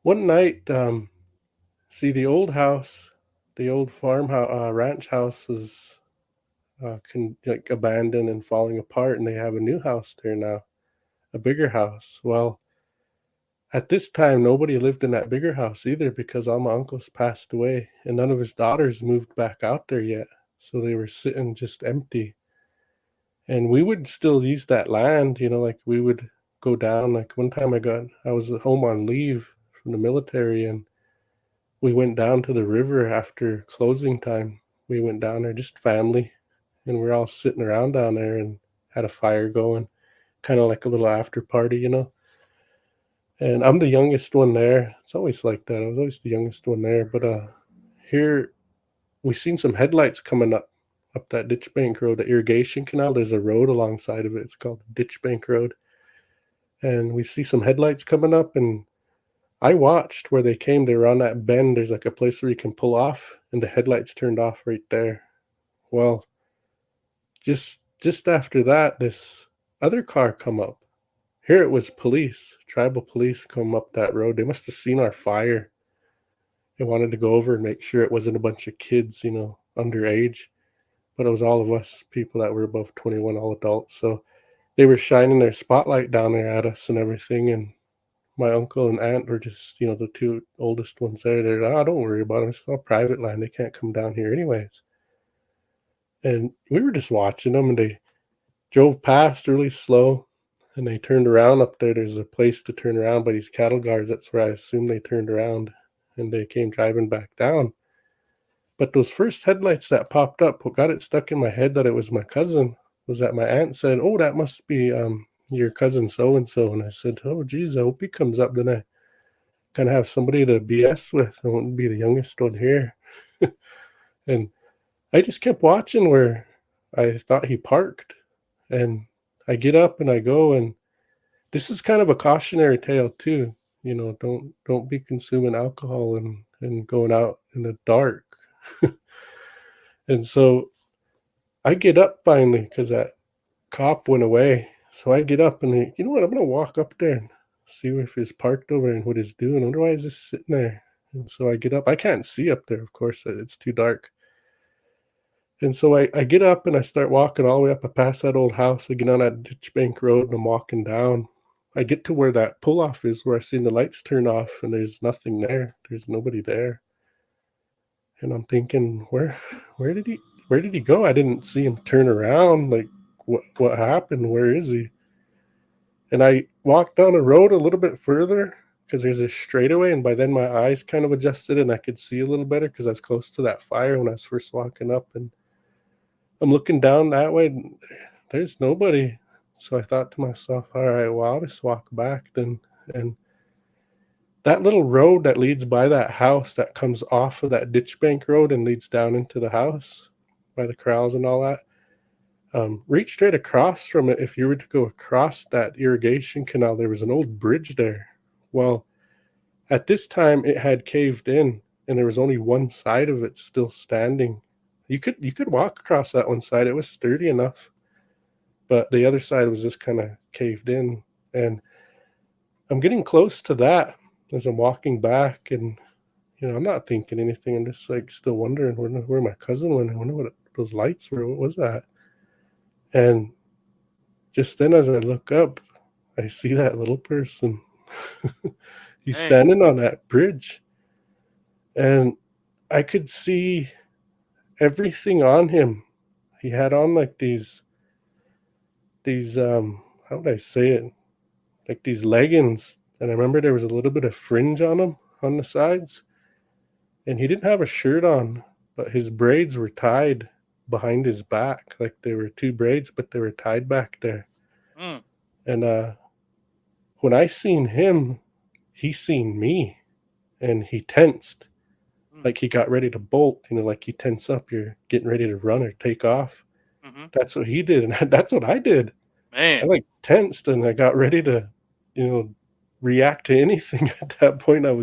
One night, see the old house, the old ranch house is like abandoned and falling apart, and they have a new house there now, a bigger house. Well, at this time, nobody lived in that bigger house either because all my uncles passed away, and none of his daughters moved back out there yet. So they were sitting just empty. And we would still use that land, like we would go down. Like one time I was at home on leave from the military, and we went down to the river after closing time. We went down there, just family, and we're all sitting around down there and had a fire going, kind of like a little after party. And I'm the youngest one there. It's always like that. I was always the youngest one there. But here we seen some headlights coming up that ditch bank road, the irrigation canal. There's a road alongside of it. It's called Ditch Bank Road. And we see some headlights coming up, and I watched where they came. They were on that bend. There's like a place where you can pull off, and the headlights turned off right there. Well, just after that, this other car come up. Here it was police, tribal police come up that road. They must have seen our fire. They wanted to go over and make sure it wasn't a bunch of kids, underage, but it was all of us people that were above 21, all adults. So they were shining their spotlight down there at us and everything. And my uncle and aunt were just, the two oldest ones there. They're, oh, don't worry about it. It's all private land. They can't come down here anyways. And we were just watching them, and they drove past really slow, and they turned around up there. There's a place to turn around by these cattle guards. That's where I assume they turned around, and they came driving back down. But those first headlights that popped up, what got it stuck in my head that it was my cousin was that my aunt said, "Oh, that must be your cousin so and so." And I said, "Oh, geez, I hope he comes up. Then I kind of have somebody to BS with. I won't be the youngest one here." And I just kept watching where I thought he parked, and I get up and I go, and this is kind of a cautionary tale too. Don't be consuming alcohol and going out in the dark. And so I get up finally because that cop went away. So I get up and you know what? I'm gonna walk up there and see if he's parked over and what he's doing. I wonder why he's just sitting there. And so I get up. I can't see up there, of course. It's too dark. And so I get up and I start walking all the way up. I pass that old house. I get on that ditch bank road and I'm walking down. I get to where that pull off is, where I seen the lights turn off, and there's nothing there. There's nobody there. And I'm thinking, where did he where did he go? I didn't see him turn around. Like what happened? Where is he? And I walked down the road a little bit further because there's a straightaway, and by then my eyes kind of adjusted and I could see a little better because I was close to that fire when I was first walking up. And I'm looking down that way, and there's nobody. So I thought to myself, all right, well, I'll just walk back then. And that little road that leads by that house that comes off of that ditch bank road and leads down into the house by the corrals and all that, reach straight across from it. If you were to go across that irrigation canal, there was an old bridge there. Well, at this time, it had caved in, and there was only one side of it still standing. You could walk across that one side. It was sturdy enough, but the other side was just kind of caved in. And I'm getting close to that as I'm walking back, and I'm not thinking anything. I'm just like still wondering where my cousin went. I wonder what those lights were. What was that? And just then, as I look up, I see that little person. He's Dang. standing on that bridge, and I could see everything on him. He had on like these how would I say it? Like these leggings, and I remember there was a little bit of fringe on him on the sides, and he didn't have a shirt on, but his braids were tied behind his back, like they were two braids, but they were tied back there. Mm, And when I seen him, he seen me, and he tensed, mm, like he got ready to bolt. Like you tense up, you're getting ready to run or take off. mhm. That's what he did, and that's what I did. I Man. like tensed and I got ready to, you know, react to anything. At that point. I was